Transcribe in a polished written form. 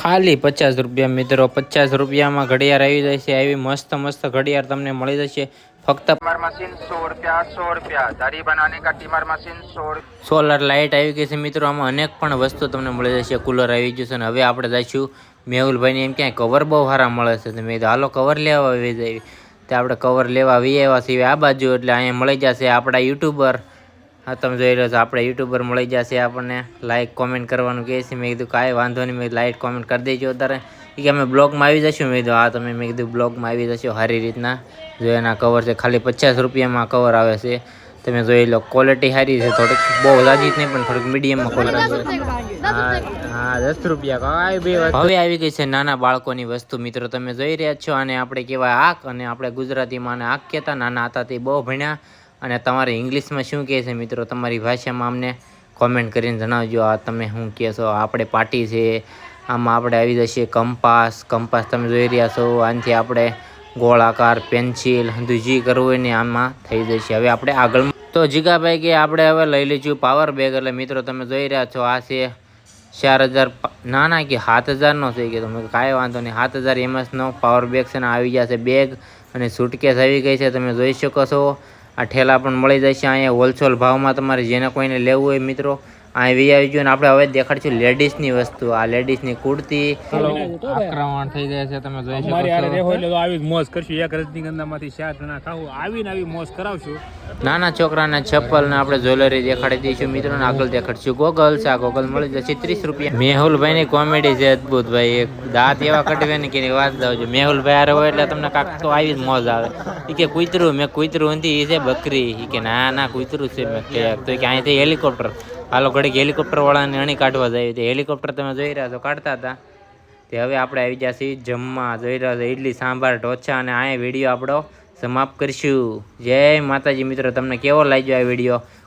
ખાલી 50 રૂપિયા મિત્રો, 50 રૂપિયામાં ઘડિયાળ આવી જશે. આવી મસ્ત મસ્ત ઘડિયાળ તમને મળી જશે ફક્ત ટીમર મશીન 100 રૂપિયા दाढ़ी बनाने का टीमर मशीन 100। સોલર લાઇટ આવી ગઈ છે મિત્રો. આમાં અનેક પણ વસ્તુ તમને મળી જશે. કુલર આવી ગયું છે અને હવે આપણે જઈશું મેહુલભાઈને એમ ક્યાંય કવર બહુ સારા મળે છે. મેં કીધું હાલો કવર લેવા આવી જાય. તે આપણે કવર લેવા આવી આવ્યા છીએ આ બાજુ. એટલે અહીંયા મળી જશે આપણા યુટ્યુબર. હા તમે જોઈ રહ્યો છો આપણે યુટ્યુબર મળી જશે. આપણને લાઇક કોમેન્ટ કરવાનું કહે છે. મેં કીધું કાંઈ વાંધો નહીં. મેં લાઇક કોમેન્ટ કરી દેજો અત્યારે. કે અમે બ્લોગમાં આવી જશું. મેં કીધું હા તમે, મેં કીધું બ્લોગમાં આવી જશો સારી રીતના. જો એના કવર છે ખાલી 50 રૂપિયામાં કવર આવે છે. તમે જોઈ લો ક્વોલિટી સારી છે. થોડીક બહુ જાજી જ નહીં પણ થોડીક મીડિયમમાં ક્વોલિટી છે. હા 10 રૂપિયા હવે આવી ગઈ છે નાના બાળકોની વસ્તુ મિત્રો. તમે જોઈ રહ્યા છો અને આપણે કહેવાય આંખ, અને આપણે ગુજરાતીમાં આને આંખ કહેતા. નાના હતા તે બહુ ભણ્યા. અને તમારે ઇંગ્લિશમાં શું કહે છે મિત્રો તમારી ભાષામાં અમને કોમેન્ટ કરીને જણાવજો. આ તમે શું કહેશો. આપણે પાટી છે. આમાં આપણે આવી જશે કંપાસ. કંપાસ તમે જોઈ રહ્યા છો. આનાથી આપણે ગોળાકાર પેન્સિલ જે કરવું હોય ને આમાં થઈ જશે. હવે આપણે આગળ તો જીગાભાઈ કે આપણે હવે લઈ લઈશું પાવર બેગ. એટલે મિત્રો તમે જોઈ રહ્યા છો આ છે 4000 ના કે 7000નો છે. કે તમે કાંઈ વાંધો નહીં. 7000 એમએસનો પાવર બેગ છે ને આવી જશે બેગ. અને સૂટકેસ આવી ગઈ છે તમે જોઈ શકો છો. આ ઠેલા પણ મળી જશે અહીંયા હોલસેલ ભાવમાં. તમારે જેને કોઈને લેવું હોય મિત્રો અહીં આવી ગયો. ને આપણે હવે દેખાડીશું લેડીઝની વસ્તુ. આ લેડીઝની કુર્તી આક્રમણ થઈ જાય છે તમે જોઈ શકો છો. એટલે આવી મોજ કરશું. એક રજનીગંધામાંથી 4 જણા ખાવું આવીને આવી મોજ કરાવશું. નાના છોકરાના ચપ્પલ ને આપણે જ્વેલરી દેખાડી દઈશું મિત્રો. ને આગળ દેખાડશું ગોગલ્સ. આ ગોગલ મળી જશે 30 રૂપિયા. મેહુલભાઈ ની કોમેડી છે અદભુત ભાઈ. એક દાંત એવા કટવે ને કે વાત દઉં. મેહુલભાઈ હારે હોય એટલે તમને કાંક તો આવી જ મોજ આવે. એ કે કૂતરું, મેં કૂતરું નથી એ છે બકરી. એ કે ના ના કૂતરું છે. મેં તો કે અહીંથી હેલિકોપ્ટર. હાલો ઘડીક હેલિકોપ્ટર વાળાને અણી કાઢવા જાય. તે હેલિકોપ્ટર તમે જોઈ રહ્યા છો કાઢતા હતા. તે હવે આપણે આવી ગયા છીએ જમવા. જોઈ રહ્યા છો ઇડલી સાંભાર ઢોચા. અને આ વિડીયો આપણો સમાપ્ત કરીશું. જય માતાજી મિત્રો. તમને કેવો લાગ્યો આ વિડીયો